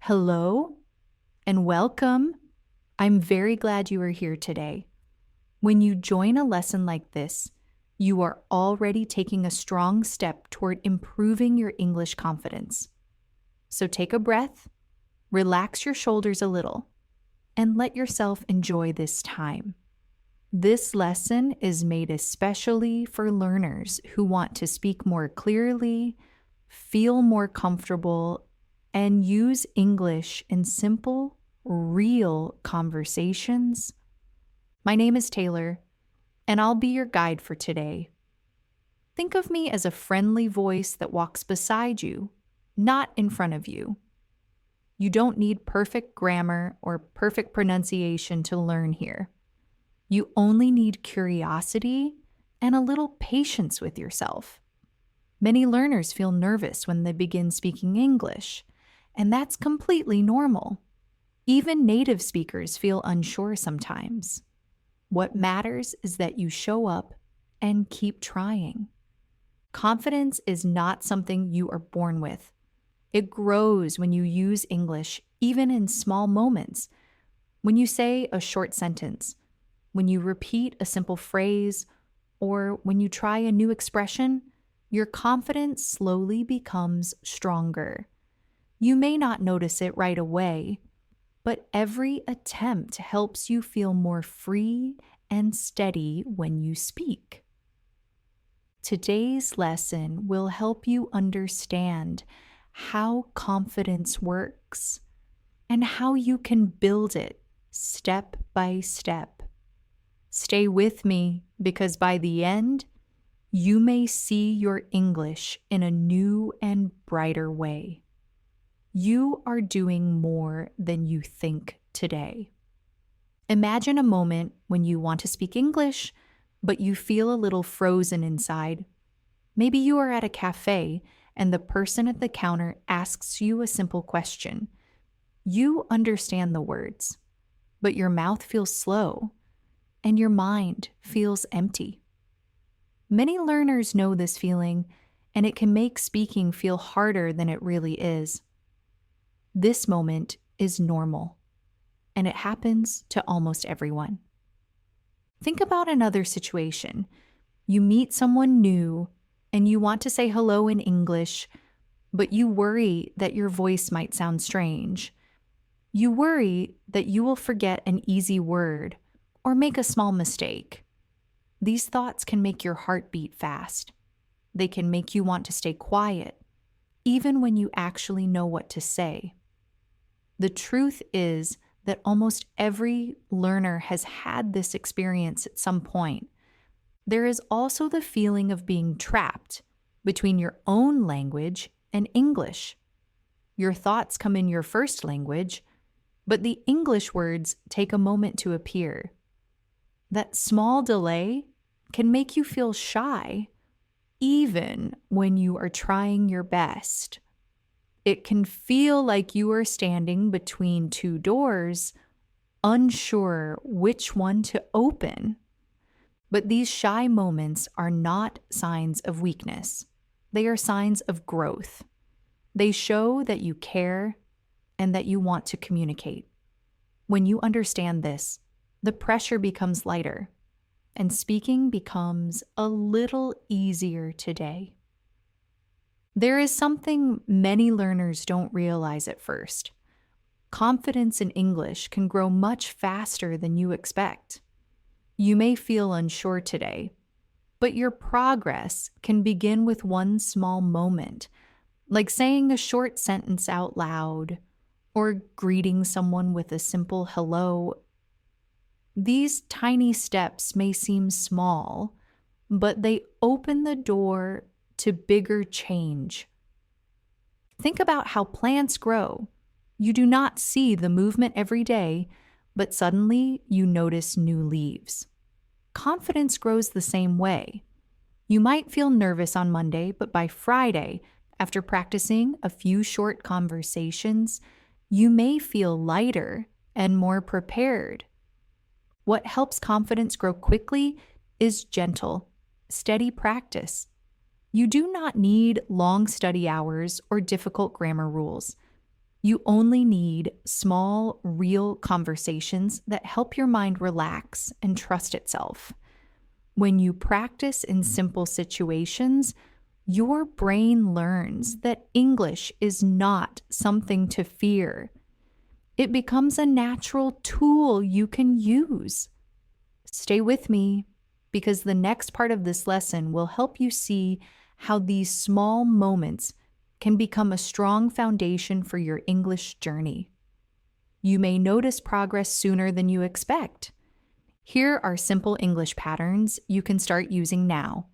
Hello and welcome. I'm very glad you are here today. When you join a lesson like this, you are already taking a strong step toward improving your English confidence. So take a breath, relax your shoulders a little, and let yourself enjoy this time. This lesson is made especially for learners who want to speak more clearly, feel more comfortable, and use English in simple, real conversations. My name is Taylor, and I'll be your guide for today. Think of me as a friendly voice that walks beside you, not in front of you. You don't need perfect grammar or perfect pronunciation to learn here. You only need curiosity and a little patience with yourself. Many learners feel nervous when they begin speaking English, and that's completely normal. Even native speakers feel unsure sometimes. What matters is that you show up and keep trying. Confidence is not something you are born with. It grows when you use English, even in small moments. When you say a short sentence, when you repeat a simple phrase, or when you try a new expression, your confidence slowly becomes stronger. You may not notice it right away, but every attempt helps you feel more free and steady when you speak. Today's lesson will help you understand how confidence works and how you can build it step by step. Stay with me because by the end, you may see your English in a new and brighter way. You are doing more than you think today. Imagine a moment when you want to speak English, but you feel a little frozen inside. Maybe you are at a cafe and the person at the counter asks you a simple question. You understand the words, but your mouth feels slow and your mind feels empty. Many learners know this feeling, and it can make speaking feel harder than it really is. This moment is normal, and it happens to almost everyone. Think about another situation. You meet someone new, and you want to say hello in English, but you worry that your voice might sound strange. You worry that you will forget an easy word or make a small mistake. These thoughts can make your heart beat fast. They can make you want to stay quiet, even when you actually know what to say. The truth is that almost every learner has had this experience at some point. There is also the feeling of being trapped between your own language and English. Your thoughts come in your first language, but the English words take a moment to appear. That small delay can make you feel shy, even when you are trying your best. It can feel like you are standing between two doors, unsure which one to open. But these shy moments are not signs of weakness. They are signs of growth. They show that you care and that you want to communicate. When you understand this, the pressure becomes lighter, and speaking becomes a little easier today. There is something many learners don't realize at first. Confidence in English can grow much faster than you expect. You may feel unsure today, but your progress can begin with one small moment, like saying a short sentence out loud or greeting someone with a simple hello. These tiny steps may seem small, but they open the door to bigger change. Think about how plants grow. You do not see the movement every day, but suddenly you notice new leaves. Confidence grows the same way. You might feel nervous on Monday, but by Friday, after practicing a few short conversations, you may feel lighter and more prepared. What helps confidence grow quickly is gentle, steady practice. You do not need long study hours or difficult grammar rules. You only need small, real conversations that help your mind relax and trust itself. When you practice in simple situations, your brain learns that English is not something to fear. It becomes a natural tool you can use. Stay with me, because the next part of this lesson will help you see how these small moments can become a strong foundation for your English journey. You may notice progress sooner than you expect. Here are simple English patterns you can start using now.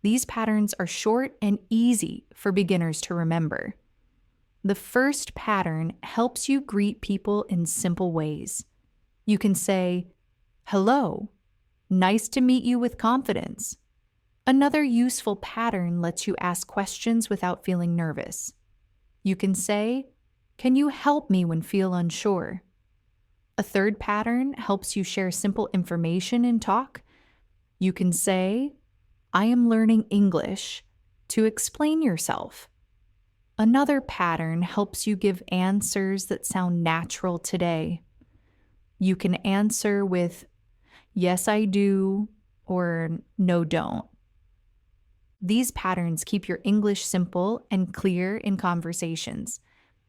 These patterns are short and easy for beginners to remember. The first pattern helps you greet people in simple ways. You can say, "Hello, nice to meet you," with confidence. Another useful pattern lets you ask questions without feeling nervous. You can say, "Can you help me?" when feel unsure. A third pattern helps you share simple information in talk. You can say, "I am learning English," to explain yourself. Another pattern helps you give answers that sound natural today. You can answer with, "Yes, I do," or "No, don't." These patterns keep your English simple and clear in conversations.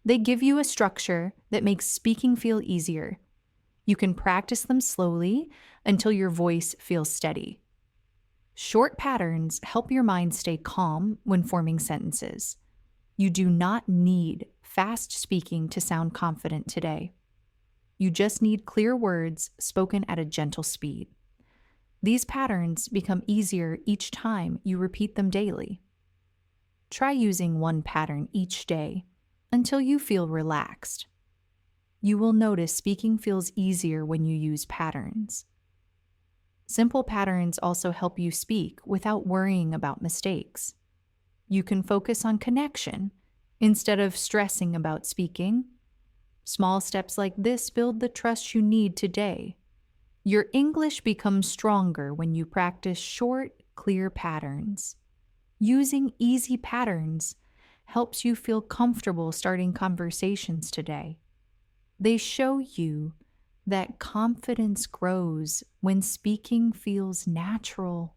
They give you a structure that makes speaking feel easier. You can practice them slowly until your voice feels steady. Short patterns help your mind stay calm when forming sentences. You do not need fast speaking to sound confident today. You just need clear words spoken at a gentle speed. These patterns become easier each time you repeat them daily. Try using one pattern each day until you feel relaxed. You will notice speaking feels easier when you use patterns. Simple patterns also help you speak without worrying about mistakes. You can focus on connection instead of stressing about speaking. Small steps like this build the trust you need today. Your English becomes stronger when you practice short, clear patterns. Using easy patterns helps you feel comfortable starting conversations today. They show you that confidence grows when speaking feels natural.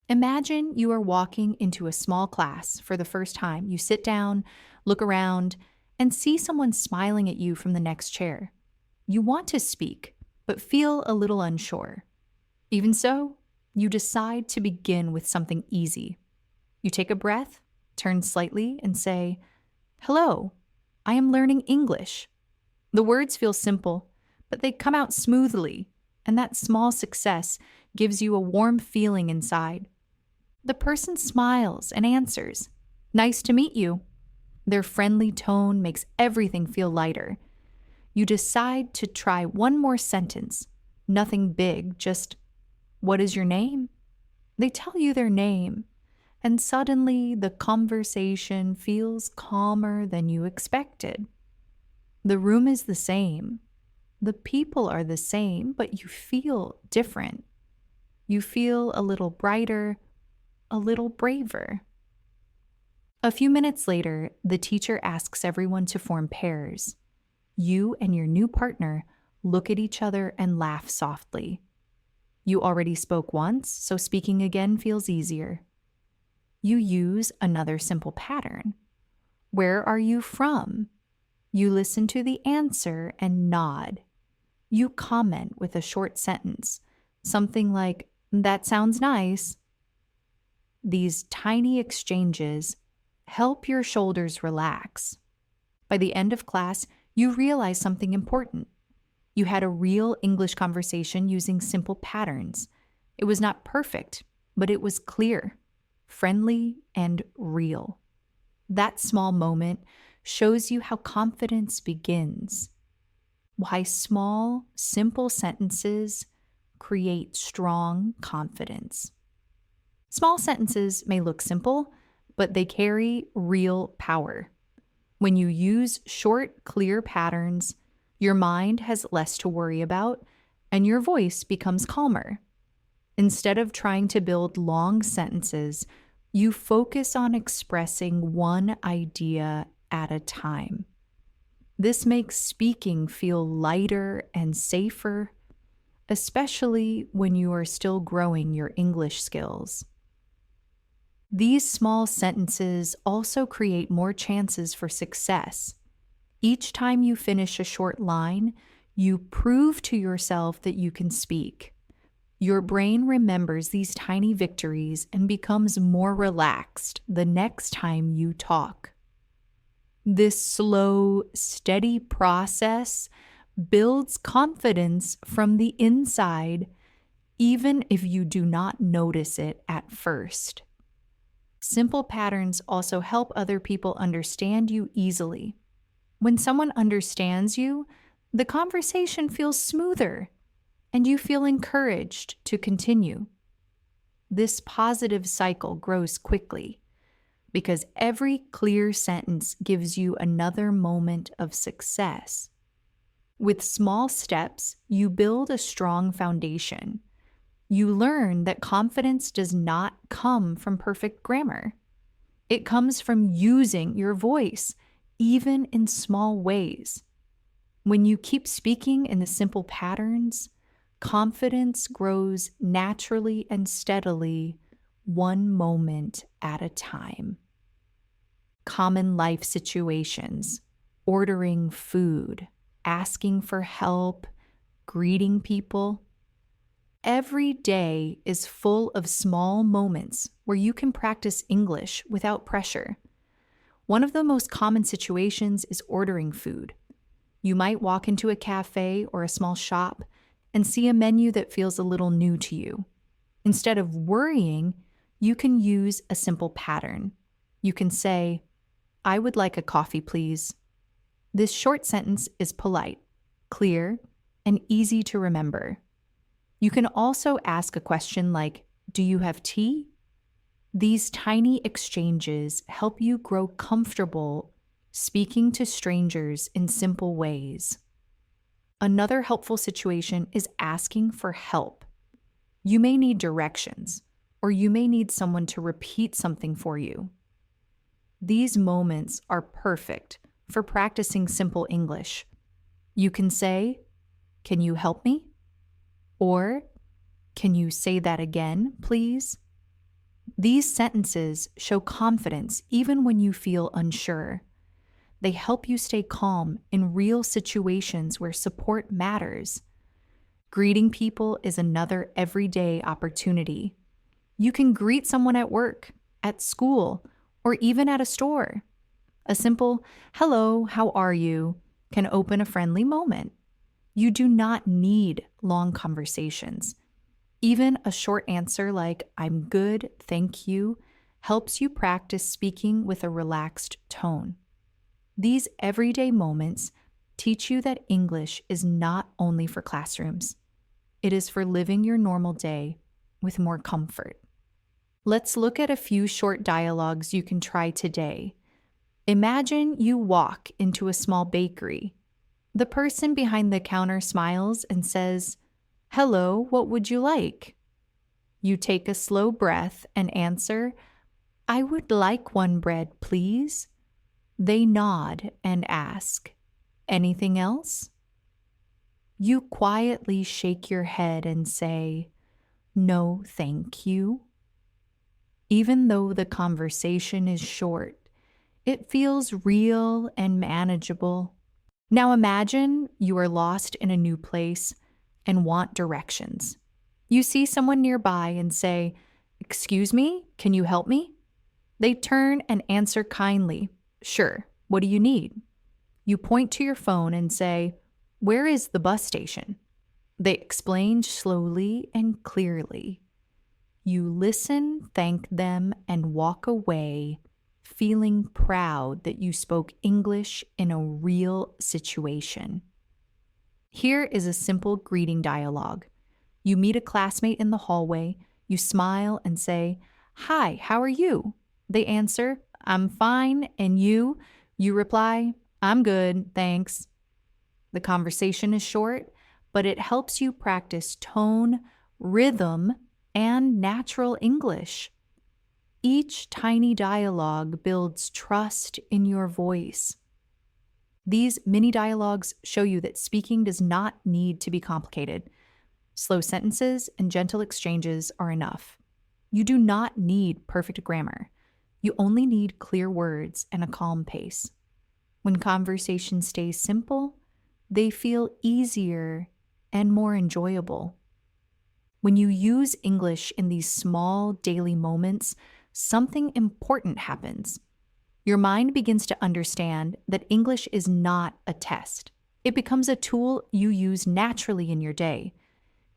Imagine you are walking into a small class for the first time. You sit down, look around, and see someone smiling at you from the next chair. You want to speak, but feel a little unsure. Even so, you decide to begin with something easy. You take a breath, turn slightly, and say, "Hello, I am learning English." The words feel simple, but they come out smoothly, and that small success gives you a warm feeling inside. The person smiles and answers, "Nice to meet you." Their friendly tone makes everything feel lighter. You decide to try one more sentence. Nothing big, just, "What is your name?" They tell you their name, and suddenly the conversation feels calmer than you expected. The room is the same. The people are the same, but you feel different. You feel a little brighter, a little braver. A few minutes later, the teacher asks everyone to form pairs. You and your new partner look at each other and laugh softly. You already spoke once, so speaking again feels easier. You use another simple pattern. "Where are you from?" You listen to the answer and nod. You comment with a short sentence, something like, "That sounds nice." These tiny exchanges help your shoulders relax. By the end of class, you realize something important. You had a real English conversation using simple patterns. It was not perfect, but it was clear, friendly, and real. That small moment shows you how confidence begins. Why small, simple sentences create strong confidence. Small sentences may look simple, but they carry real power. When you use short, clear patterns, your mind has less to worry about, and your voice becomes calmer. Instead of trying to build long sentences, you focus on expressing one idea at a time. This makes speaking feel lighter and safer, especially when you are still growing your English skills. These small sentences also create more chances for success. Each time you finish a short line, you prove to yourself that you can speak. Your brain remembers these tiny victories and becomes more relaxed the next time you talk. This slow, steady process builds confidence from the inside, even if you do not notice it at first. Simple patterns also help other people understand you easily. When someone understands you, the conversation feels smoother and you feel encouraged to continue. This positive cycle grows quickly because every clear sentence gives you another moment of success. With small steps, you build a strong foundation. You learn that confidence does not come from perfect grammar. It comes from using your voice, even in small ways. When you keep speaking in the simple patterns, confidence grows naturally and steadily, one moment at a time. Common life situations, ordering food, asking for help, greeting people. Every day is full of small moments where you can practice English without pressure. One of the most common situations is ordering food. You might walk into a cafe or a small shop and see a menu that feels a little new to you. Instead of worrying, you can use a simple pattern. You can say, "I would like a coffee, please." This short sentence is polite, clear, and easy to remember. You can also ask a question like, "Do you have tea?" These tiny exchanges help you grow comfortable speaking to strangers in simple ways. Another helpful situation is asking for help. You may need directions, or you may need someone to repeat something for you. These moments are perfect for practicing simple English. You can say, "Can you help me?" Or, "Can you say that again, please?" These sentences show confidence even when you feel unsure. They help you stay calm in real situations where support matters. Greeting people is another everyday opportunity. You can greet someone at work, at school, or even at a store. A simple, "Hello, how are you?" can open a friendly moment. You do not need long conversations. Even a short answer like, "I'm good, thank you," helps you practice speaking with a relaxed tone. These everyday moments teach you that English is not only for classrooms. It is for living your normal day with more comfort. Let's look at a few short dialogues you can try today. Imagine you walk into a small bakery. The person behind the counter smiles and says, "Hello, what would you like?" You take a slow breath and answer, "I would like one bread, please." They nod and ask, "Anything else?" You quietly shake your head and say, "No, thank you." Even though the conversation is short, it feels real and manageable. Now imagine you are lost in a new place and want directions. You see someone nearby and say, "Excuse me, can you help me?" They turn and answer kindly, "Sure, what do you need?" You point to your phone and say, "Where is the bus station?" They explain slowly and clearly. You listen, thank them, and walk away feeling proud that you spoke English in a real situation. Here is a simple greeting dialogue. You meet a classmate in the hallway, you smile and say, "Hi, how are you?" They answer, "I'm fine, and you?" You reply, "I'm good, thanks." The conversation is short, but it helps you practice tone, rhythm, and natural English. Each tiny dialogue builds trust in your voice. These mini dialogues show you that speaking does not need to be complicated. Slow sentences and gentle exchanges are enough. You do not need perfect grammar. You only need clear words and a calm pace. When conversations stay simple, they feel easier and more enjoyable. When you use English in these small daily moments, something important happens. Your mind begins to understand that English is not a test. It becomes a tool you use naturally in your day.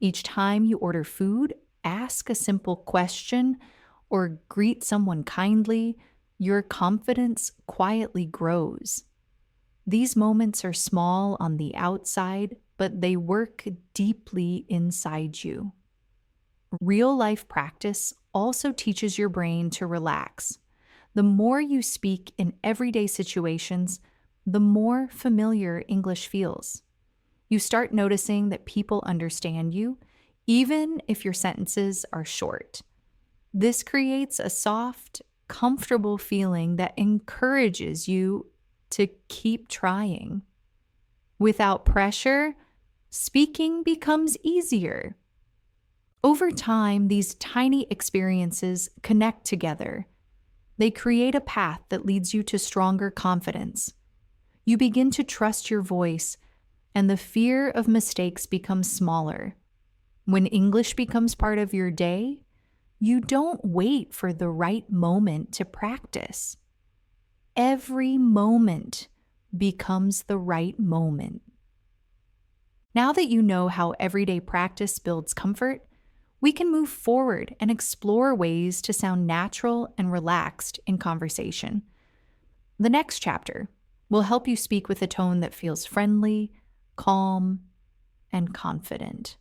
Each time you order food, ask a simple question, or greet someone kindly, your confidence quietly grows. These moments are small on the outside, but they work deeply inside you. Real life practice also teaches your brain to relax. The more you speak in everyday situations, the more familiar English feels. You start noticing that people understand you, even if your sentences are short. This creates a soft, comfortable feeling that encourages you to keep trying. Without pressure, speaking becomes easier. Over time, these tiny experiences connect together. They create a path that leads you to stronger confidence. You begin to trust your voice, and the fear of mistakes becomes smaller. When English becomes part of your day, you don't wait for the right moment to practice. Every moment becomes the right moment. Now that you know how everyday practice builds comfort, we can move forward and explore ways to sound natural and relaxed in conversation. The next chapter will help you speak with a tone that feels friendly, calm, and confident.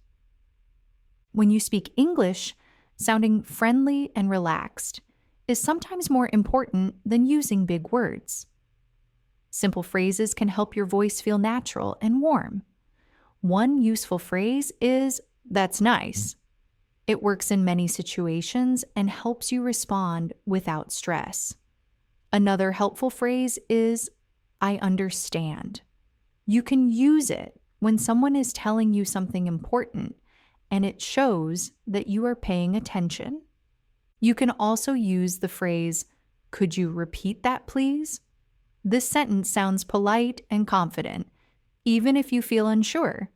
When you speak English, sounding friendly and relaxed is sometimes more important than using big words. Simple phrases can help your voice feel natural and warm. One useful phrase is, "That's nice." It works in many situations and helps you respond without stress. Another helpful phrase is, "I understand." You can use it when someone is telling you something important, and it shows that you are paying attention. You can also use the phrase, "Could you repeat that, please?" This sentence sounds polite and confident, even if you feel unsure.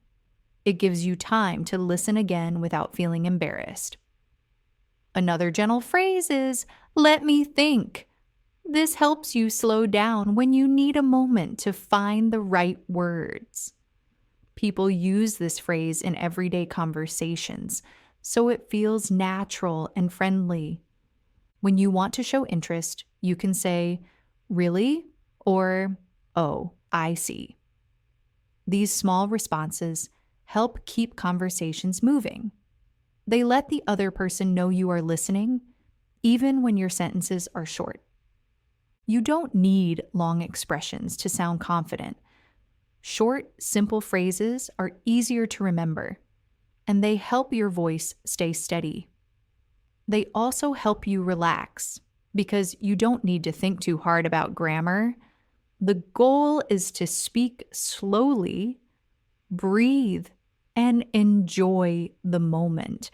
It gives you time to listen again without feeling embarrassed. Another gentle phrase is, "Let me think." This helps you slow down when you need a moment to find the right words. People use this phrase in everyday conversations, so it feels natural and friendly. When you want to show interest, you can say, "Really?" or "Oh, I see." These small responses help keep conversations moving. They let the other person know you are listening, even when your sentences are short. You don't need long expressions to sound confident. Short, simple phrases are easier to remember, and they help your voice stay steady. They also help you relax because you don't need to think too hard about grammar. The goal is to speak slowly, breathe, and enjoy the moment.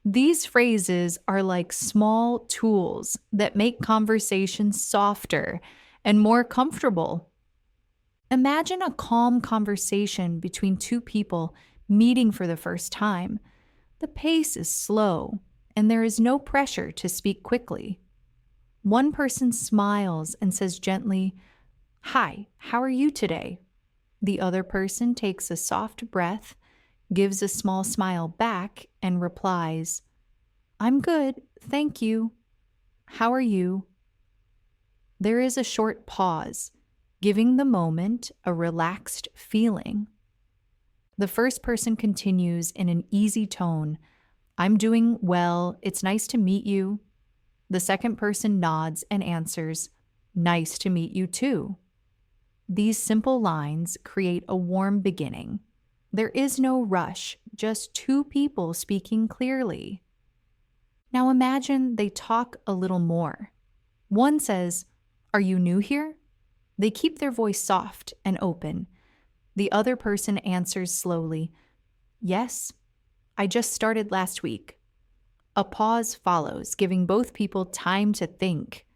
These phrases are like small tools that make conversations softer and more comfortable. Imagine a calm conversation between two people meeting for the first time. The pace is slow, and there is no pressure to speak quickly. One person smiles and says gently, "Hi, how are you today?" The other person takes a soft breath, gives a small smile back, and replies, "I'm good, thank you. How are you?" There is a short pause, giving the moment a relaxed feeling. The first person continues in an easy tone, "I'm doing well, it's nice to meet you." The second person nods and answers, "Nice to meet you too." These simple lines create a warm beginning. There is no rush, just two people speaking clearly. Now imagine they talk a little more. One says, "Are you new here?" They keep their voice soft and open. The other person answers slowly, "Yes, I just started last week." A pause follows, giving both people time to think.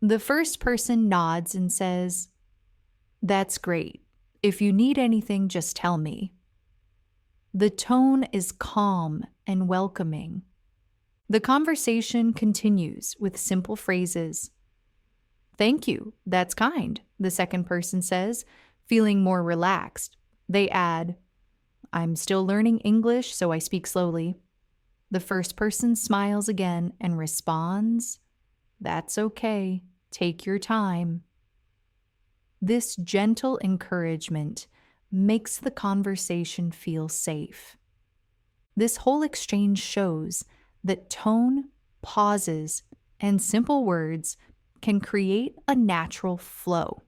The first person nods and says, "That's great. If you need anything, just tell me." The tone is calm and welcoming. The conversation continues with simple phrases. "Thank you, that's kind," the second person says, feeling more relaxed. They add, "I'm still learning English, so I speak slowly." The first person smiles again and responds, "That's okay, take your time." This gentle encouragement makes the conversation feel safe. This whole exchange shows that tone, pauses, and simple words can create a natural flow.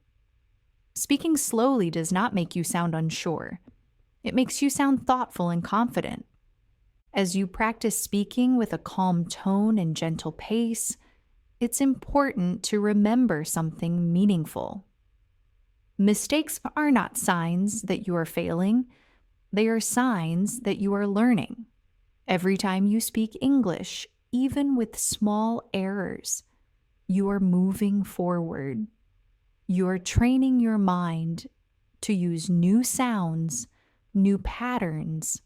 Speaking slowly does not make you sound unsure. It makes you sound thoughtful and confident. As you practice speaking with a calm tone and gentle pace, it's important to remember something meaningful. Mistakes are not signs that you are failing. They are signs that you are learning. Every time you speak English, even with small errors, you are moving forward. You are training your mind to use new sounds, new patterns,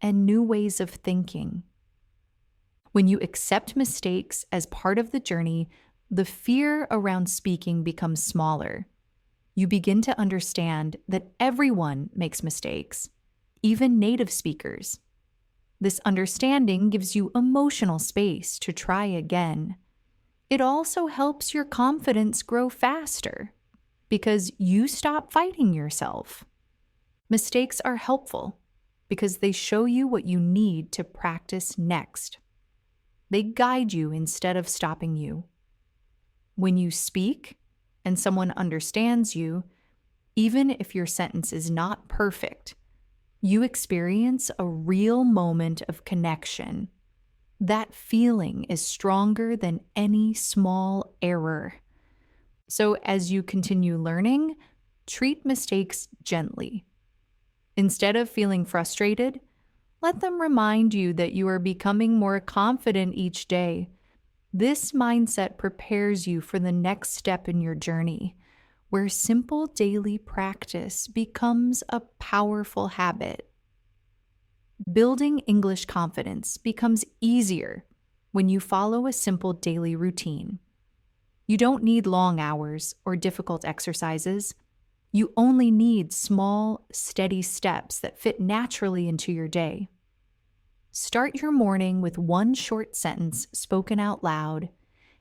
and new ways of thinking. When you accept mistakes as part of the journey, the fear around speaking becomes smaller. You begin to understand that everyone makes mistakes, even native speakers. This understanding gives you emotional space to try again. It also helps your confidence grow faster because you stop fighting yourself. Mistakes are helpful because they show you what you need to practice next. They guide you instead of stopping you. When you speak and someone understands you, even if your sentence is not perfect, you experience a real moment of connection. That feeling is stronger than any small error. So as you continue learning, treat mistakes gently. Instead of feeling frustrated, let them remind you that you are becoming more confident each day. This mindset prepares you for the next step in your journey, where simple daily practice becomes a powerful habit. Building English confidence becomes easier when you follow a simple daily routine. You don't need long hours or difficult exercises. You only need small, steady steps that fit naturally into your day. Start your morning with one short sentence spoken out loud.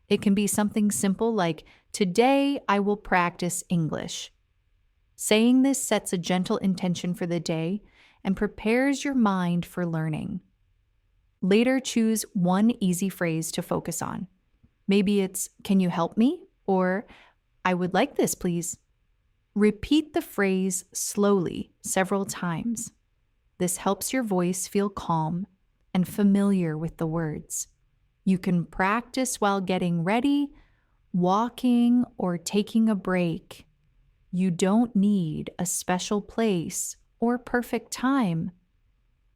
It can be something simple like, "Today I will practice English." Saying this sets a gentle intention for the day and prepares your mind for learning. Later, choose one easy phrase to focus on. Maybe it's, "Can you help me?" or "I would like this, please." Repeat the phrase slowly several times. This helps your voice feel calm and familiar with the words. You can practice while getting ready, walking, or taking a break. You don't need a special place or perfect time.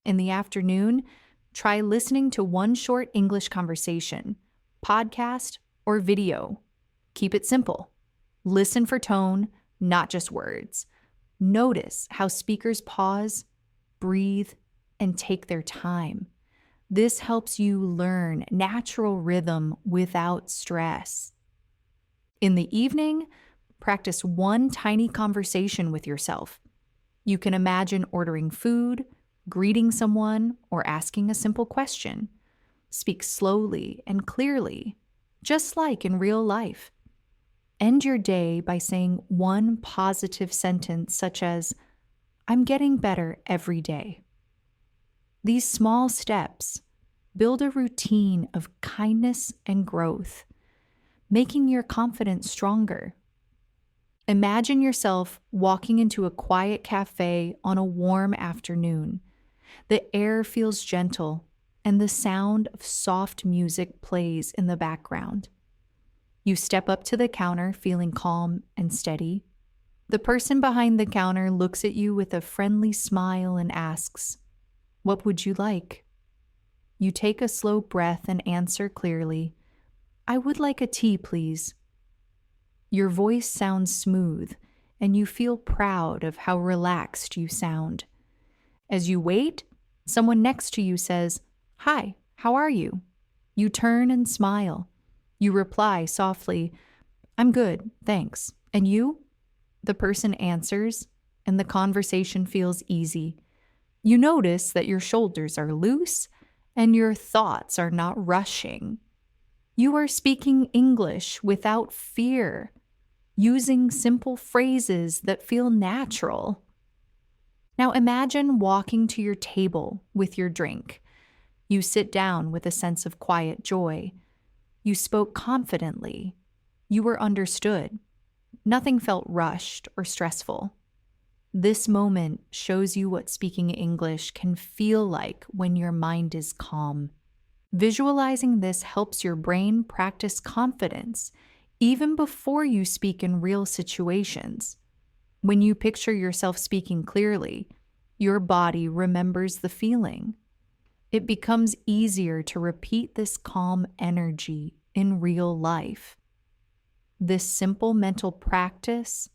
In the afternoon, try listening to one short English conversation, podcast, or video. Keep it simple. Listen for tone, not just words. Notice how speakers pause, breathe, and take their time. This helps you learn natural rhythm without stress. In the evening, practice one tiny conversation with yourself. You can imagine ordering food, greeting someone, or asking a simple question. Speak slowly and clearly, just like in real life. End your day by saying one positive sentence such as, "I'm getting better every day." These small steps build a routine of kindness and growth, making your confidence stronger. Imagine yourself walking into a quiet cafe on a warm afternoon. The air feels gentle, and the sound of soft music plays in the background. You step up to the counter feeling calm and steady. The person behind the counter looks at you with a friendly smile and asks, "What would you like?" You take a slow breath and answer clearly, "I would like a tea, please." Your voice sounds smooth, and you feel proud of how relaxed you sound. As you wait, someone next to you says, "Hi, how are you?" You turn and smile. You reply softly, "I'm good, thanks. And you?" The person answers, and the conversation feels easy. You notice that your shoulders are loose and your thoughts are not rushing. You are speaking English without fear, using simple phrases that feel natural. Now imagine walking to your table with your drink. You sit down with a sense of quiet joy. You spoke confidently. You were understood. Nothing felt rushed or stressful. This moment shows you what speaking English can feel like when your mind is calm. Visualizing this helps your brain practice confidence even before you speak in real situations. When you picture yourself speaking clearly, your body remembers the feeling. It becomes easier to repeat this calm energy in real life. This simple mental practice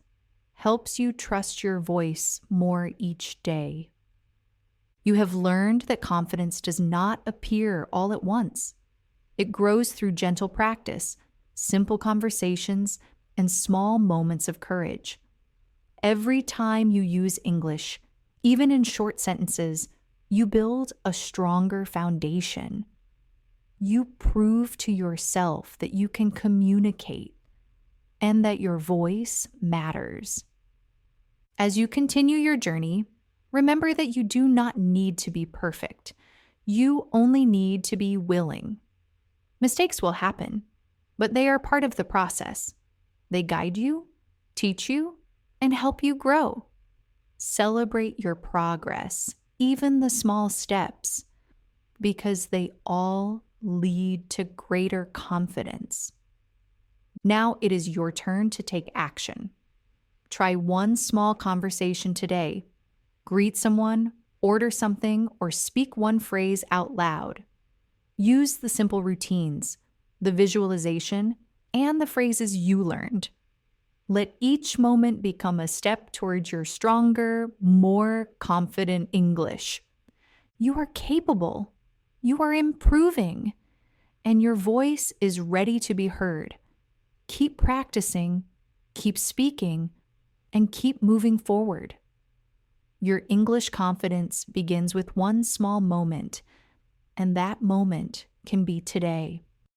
helps you trust your voice more each day. You have learned that confidence does not appear all at once. It grows through gentle practice, simple conversations, and small moments of courage. Every time you use English, even in short sentences, you build a stronger foundation. You prove to yourself that you can communicate and that your voice matters. As you continue your journey, remember that you do not need to be perfect. You only need to be willing. Mistakes will happen, but they are part of the process. They guide you, teach you, and help you grow. Celebrate your progress, even the small steps, because they all lead to greater confidence. Now it is your turn to take action. Try one small conversation today. Greet someone, order something, or speak one phrase out loud. Use the simple routines, the visualization, and the phrases you learned. Let each moment become a step towards your stronger, more confident English. You are capable. You are improving. And your voice is ready to be heard. Keep practicing, keep speaking, and keep moving forward. Your English confidence begins with one small moment, and that moment can be today.